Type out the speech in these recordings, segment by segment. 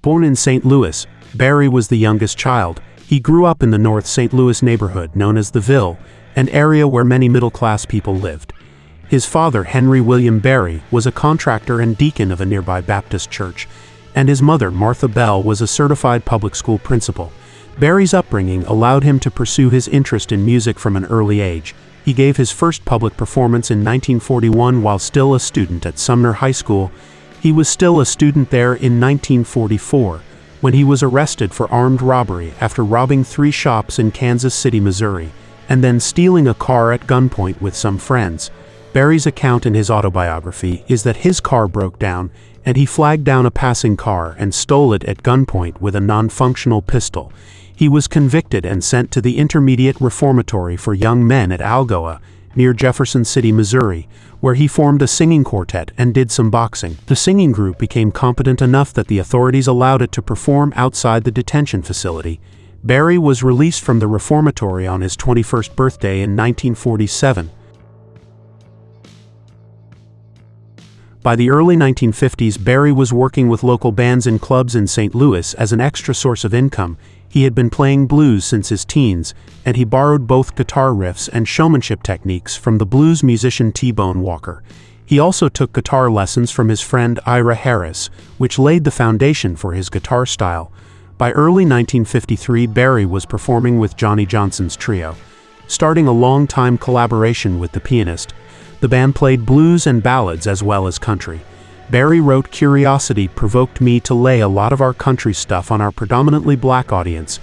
Born in St. Louis, Barry was the youngest child. He grew up in the North St. Louis neighborhood known as the Ville, an area where many middle-class people lived. His father, Henry William Barry, was a contractor and deacon of a nearby Baptist church, and his mother, Martha Bell, was a certified public school principal. Barry's upbringing allowed him to pursue his interest in music from an early age. He gave his first public performance in 1941 while still a student at Sumner High School. He was still a student there in 1944, when he was arrested for armed robbery after robbing 3 shops in Kansas City, Missouri, and then stealing a car at gunpoint with some friends. Barry's account in his autobiography is that his car broke down, and he flagged down a passing car and stole it at gunpoint with a nonfunctional pistol. He was convicted and sent to the Intermediate Reformatory for young men at Algoa, near Jefferson City, Missouri, where he formed a singing quartet and did some boxing. The singing group became competent enough that the authorities allowed it to perform outside the detention facility. Barry was released from the reformatory on his 21st birthday in 1947. By the early 1950s, Barry was working with local bands and clubs in St. Louis as an extra source of income. He had been playing blues since his teens, and he borrowed both guitar riffs and showmanship techniques from the blues musician T-Bone Walker. He also took guitar lessons from his friend Ira Harris, which laid the foundation for his guitar style. By early 1953, Barry was performing with Johnnie Johnson's trio, starting a long-time collaboration with the pianist. The band played blues and ballads as well as country. Barry wrote, "Curiosity provoked me to lay a lot of our country stuff on our predominantly black audience,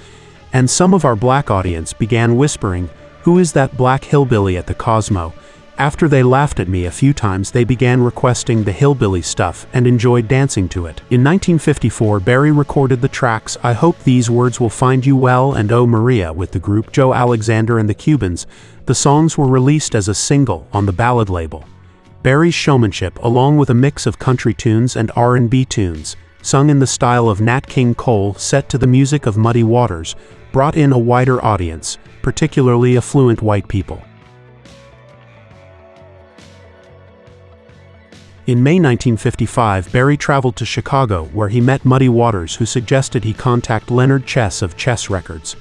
and some of our black audience began whispering, 'Who is that black hillbilly at the Cosmo?' After they laughed at me a few times, they began requesting the hillbilly stuff and enjoyed dancing to it." In 1954, Barry recorded the tracks "I Hope These Words Will Find You Well" and "Oh Maria" with the group Joe Alexander and the Cubans. The songs were released as a single on the Ballad label. Barry's showmanship, along with a mix of country tunes and R&B tunes, sung in the style of Nat King Cole, set to the music of Muddy Waters, brought in a wider audience, particularly affluent white people. In May 1955, Barry traveled to Chicago, where he met Muddy Waters, who suggested he contact Leonard Chess of Chess Records.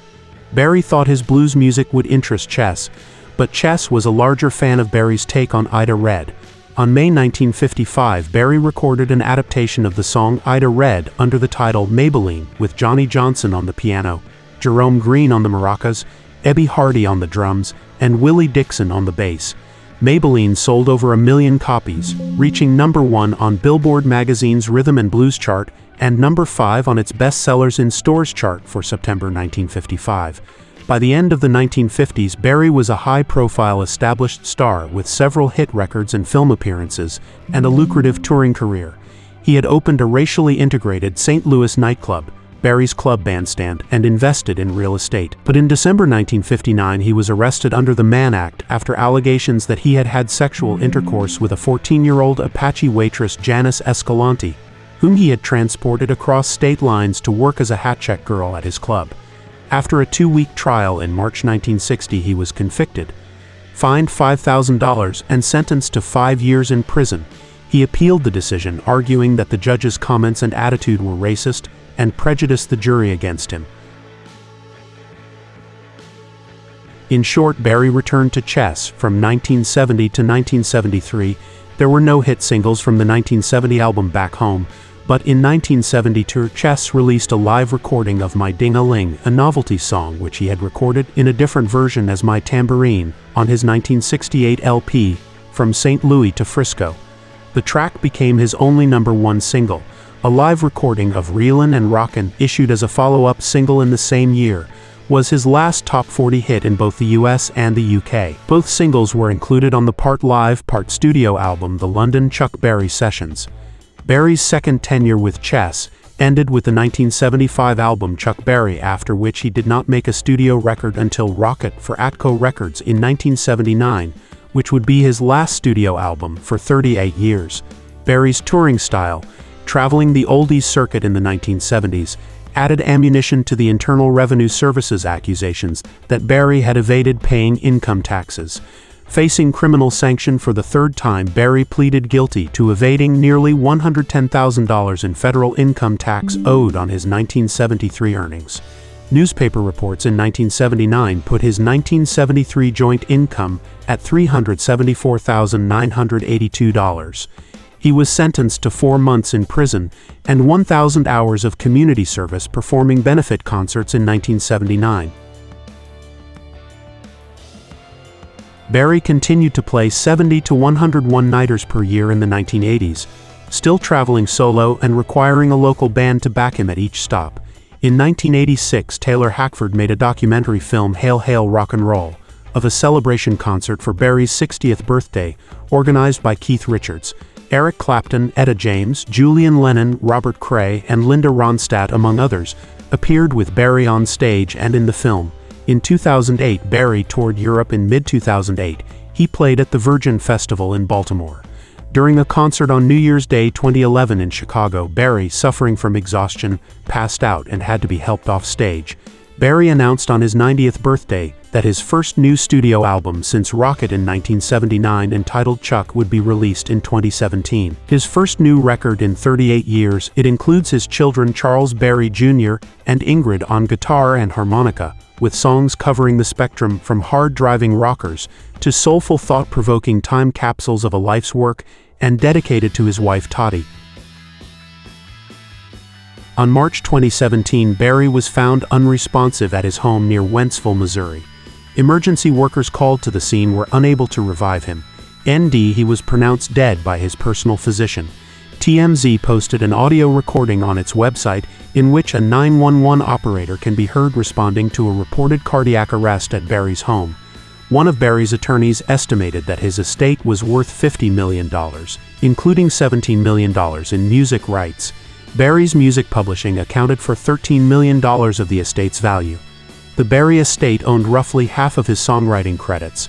Barry thought his blues music would interest Chess, but Chess was a larger fan of Barry's take on Ida Red. On May 1955, Barry recorded an adaptation of the song Ida Red under the title Maybelline, with Johnnie Johnson on the piano, Jerome Green on the maracas, Ebby Hardy on the drums, and Willie Dixon on the bass. Maybelline sold over 1 million copies, reaching number 1 on Billboard magazine's Rhythm and Blues chart and number 5 on its bestsellers in stores chart for September 1955. By the end of the 1950s, Barry was a high-profile established star with several hit records and film appearances and a lucrative touring career. He had opened a racially integrated St. Louis nightclub, Barry's Club Bandstand, and invested in real estate. But in December 1959, he was arrested under the Mann Act after allegations that he had had sexual intercourse with a 14-year-old Apache waitress, Janice Escalante, whom he had transported across state lines to work as a hat check girl at his club. After a 2-week trial in March 1960, he was convicted, fined $5,000, and sentenced to 5 years in prison. He appealed the decision, arguing that the judge's comments and attitude were racist and prejudiced the jury against him. In short, Barry returned to Chess from 1970 to 1973. There were no hit singles from the 1970 album Back Home, but in 1972, Chess released a live recording of My Ding-a-Ling, a novelty song which he had recorded in a different version as My Tambourine on his 1968 LP, From St. Louis to Frisco. The track became his only number 1 single. A live recording of Reelin' and Rockin', issued as a follow-up single in the same year, was his last top 40 hit in both the US and the UK. Both singles were included on the part live, part studio album, The London Chuck Berry Sessions. Barry's second tenure with Chess ended with the 1975 album Chuck Berry, after which he did not make a studio record until Rocket for Atco Records in 1979, which would be his last studio album for 38 years. Barry's touring style, traveling the oldies circuit in the 1970s, added ammunition to the Internal Revenue Service's accusations that Barry had evaded paying income taxes. Facing criminal sanction for the third time, Berry pleaded guilty to evading nearly $110,000 in federal income tax owed on his 1973 earnings. Newspaper reports in 1979 put his 1973 joint income at $374,982. He was sentenced to 4 months in prison and 1,000 hours of community service performing benefit concerts in 1979. Berry continued to play 70 to 100 one-nighters per year in the 1980s, still traveling solo and requiring a local band to back him at each stop. In 1986, Taylor Hackford made a documentary film, Hail Hail Rock and Roll, of a celebration concert for Berry's 60th birthday, organized by Keith Richards. Eric Clapton, Etta James, Julian Lennon, Robert Cray, and Linda Ronstadt, among others, appeared with Berry on stage and in the film. In 2008, Berry toured Europe. In mid-2008, he played at the Virgin Festival in Baltimore. During a concert on New Year's Day 2011 in Chicago, Berry, suffering from exhaustion, passed out and had to be helped off stage. Berry announced on his 90th birthday that his first new studio album since Rocket in 1979, entitled Chuck, would be released in 2017. His first new record in 38 years, it includes his children Charles Berry Jr. and Ingrid on guitar and harmonica, with songs covering the spectrum from hard-driving rockers to soulful, thought-provoking time capsules of a life's work, and dedicated to his wife Toddy. On March 2017, Berry was found unresponsive at his home near Wentzville, Missouri. Emergency workers called to the scene were unable to revive him. He was pronounced dead by his personal physician. TMZ posted an audio recording on its website in which a 911 operator can be heard responding to a reported cardiac arrest at Berry's home. One of Berry's attorneys estimated that his estate was worth $50 million, including $17 million in music rights. Berry's music publishing accounted for $13 million of the estate's value. The Berry estate owned roughly half of his songwriting credits,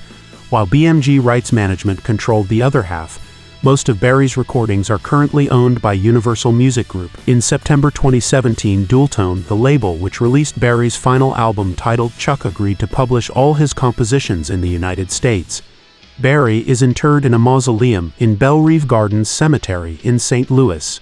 while BMG Rights Management controlled the other half. Most of Berry's recordings are currently owned by Universal Music Group. In September 2017, Dualtone, the label which released Berry's final album titled Chuck, agreed to publish all his compositions in the United States. Berry is interred in a mausoleum in Belle Reve Gardens Cemetery in St. Louis.